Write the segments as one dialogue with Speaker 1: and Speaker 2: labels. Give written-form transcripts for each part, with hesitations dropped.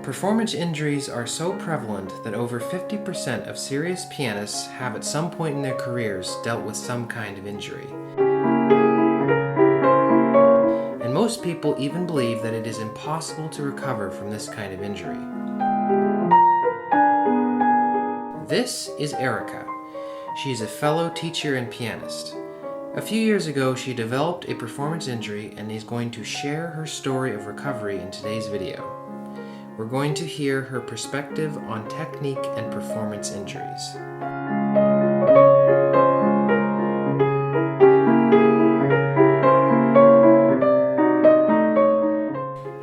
Speaker 1: Performance injuries are so prevalent that over 50% of serious pianists have at some point in their careers dealt with some kind of injury. And most people even believe that it is impossible to recover from this kind of injury. This is Erica. She is a fellow teacher and pianist. A few years ago, she developed a performance injury and is going to share her story of recovery in today's video. We're going to hear her perspective on technique and performance injuries.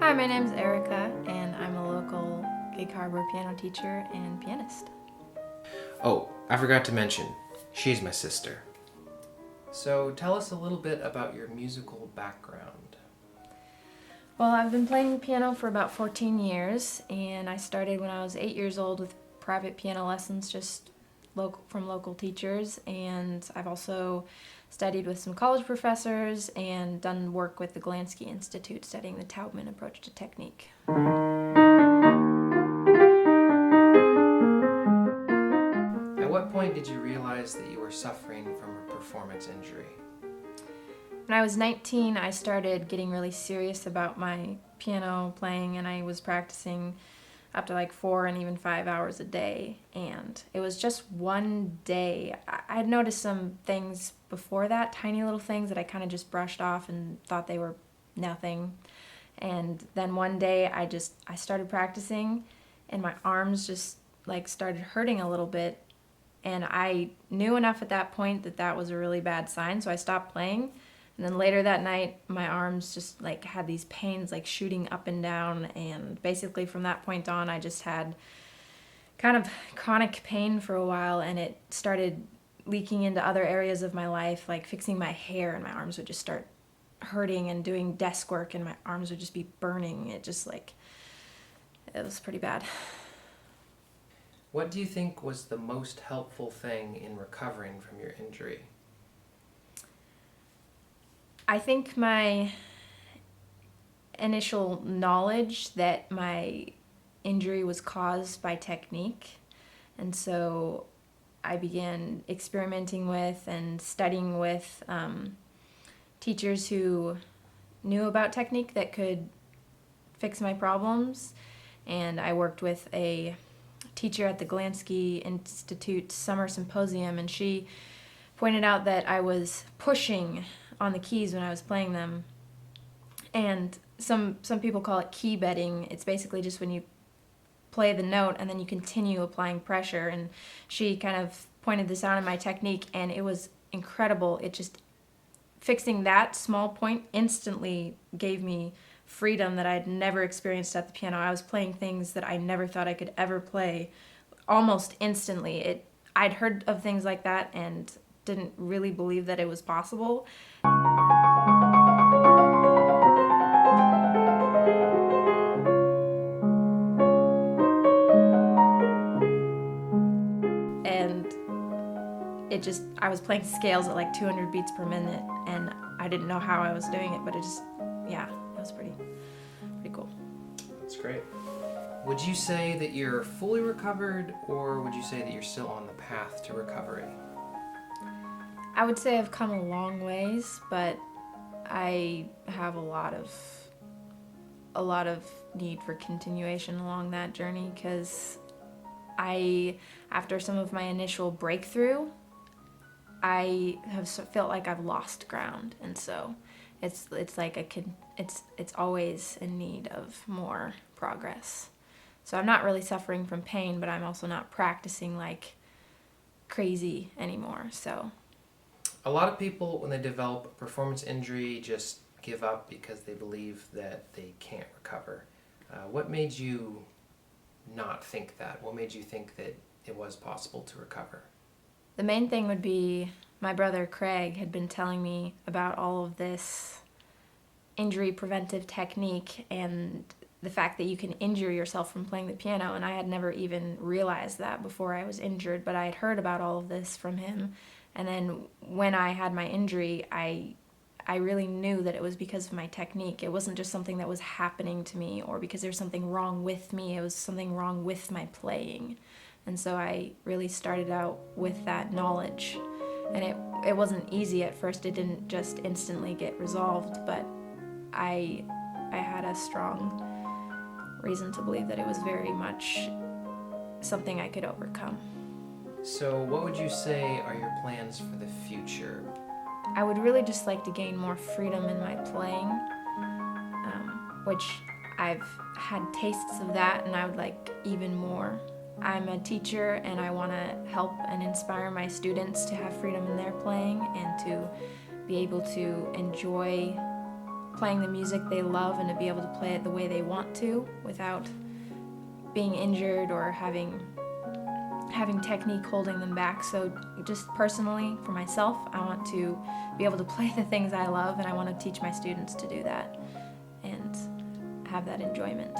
Speaker 2: Hi, my name's Erica, and I'm a local Gig Harbor piano teacher and pianist.
Speaker 1: Oh, I forgot to mention, she's my sister. So tell us a little bit about your musical background.
Speaker 2: Well, I've been playing piano for about 14 years, and I started when I was 8 years old with private piano lessons just from local teachers, and I've also studied with some college professors and done work with the Glansky Institute studying the Taubman approach to technique.
Speaker 1: At what point did you realize that you were suffering from a performance injury?
Speaker 2: When I was 19, I started getting really serious about my piano playing, and I was practicing up to like 4 and even 5 hours a day. And it was just one day. I had noticed some things before that, tiny little things that I kind of just brushed off and thought they were nothing. And then one day I started practicing, and my arms just like started hurting a little bit. And I knew enough at that point that that was a really bad sign, so I stopped playing. And then later that night, my arms just like had these pains like shooting up and down, and basically from that point on, I just had kind of chronic pain for a while, and it started leaking into other areas of my life, like fixing my hair, and my arms would just start hurting, and doing desk work, and my arms would just be burning. It was pretty bad.
Speaker 1: What do you think was the most helpful thing in recovering from your injury?
Speaker 2: I think my initial knowledge that my injury was caused by technique, and so I began experimenting with and studying with teachers who knew about technique that could fix my problems, and I worked with a teacher at the Glansky Institute Summer Symposium, and she pointed out that I was pushing on the keys when I was playing them. And some people call it key bedding. It's basically just when you play the note and then you continue applying pressure. And she kind of pointed this out in my technique, and it was incredible. It just, fixing that small point instantly gave me freedom that I'd never experienced at the piano. I was playing things that I never thought I could ever play almost instantly. I'd heard of things like that and didn't really believe that it was possible. And I was playing scales at like 200 beats per minute, and I didn't know how I was doing it, but it was pretty cool.
Speaker 1: That's great. Would you say that you're fully recovered, or would you say that you're still on the path to recovery?
Speaker 2: I would say I've come a long ways, but I have a lot of need for continuation along that journey, because after some of my initial breakthrough, I have felt like I've lost ground, and so it's like it's always in need of more progress. So I'm not really suffering from pain, but I'm also not practicing like crazy anymore. So
Speaker 1: a lot of people, when they develop a performance injury, just give up because they believe that they can't recover. What made you not think that? What made you think that it was possible to recover?
Speaker 2: The main thing would be my brother Craig had been telling me about all of this injury preventive technique and the fact that you can injure yourself from playing the piano, and I had never even realized that before I was injured, but I had heard about all of this from him. And then when I had my injury, I I really knew that it was because of my technique. It wasn't just something that was happening to me or because there's something wrong with me. It was something wrong with my playing. And so I really started out with that knowledge. And it wasn't easy at first. It didn't just instantly get resolved, but I had a strong reason to believe that it was very much something I could overcome.
Speaker 1: So, what would you say are your plans for the future?
Speaker 2: I would really just like to gain more freedom in my playing, which I've had tastes of that, and I would like even more. I'm a teacher, and I want to help and inspire my students to have freedom in their playing and to be able to enjoy playing the music they love and to be able to play it the way they want to without being injured or having technique holding them back. So just personally, for myself, I want to be able to play the things I love, and I want to teach my students to do that and have that enjoyment.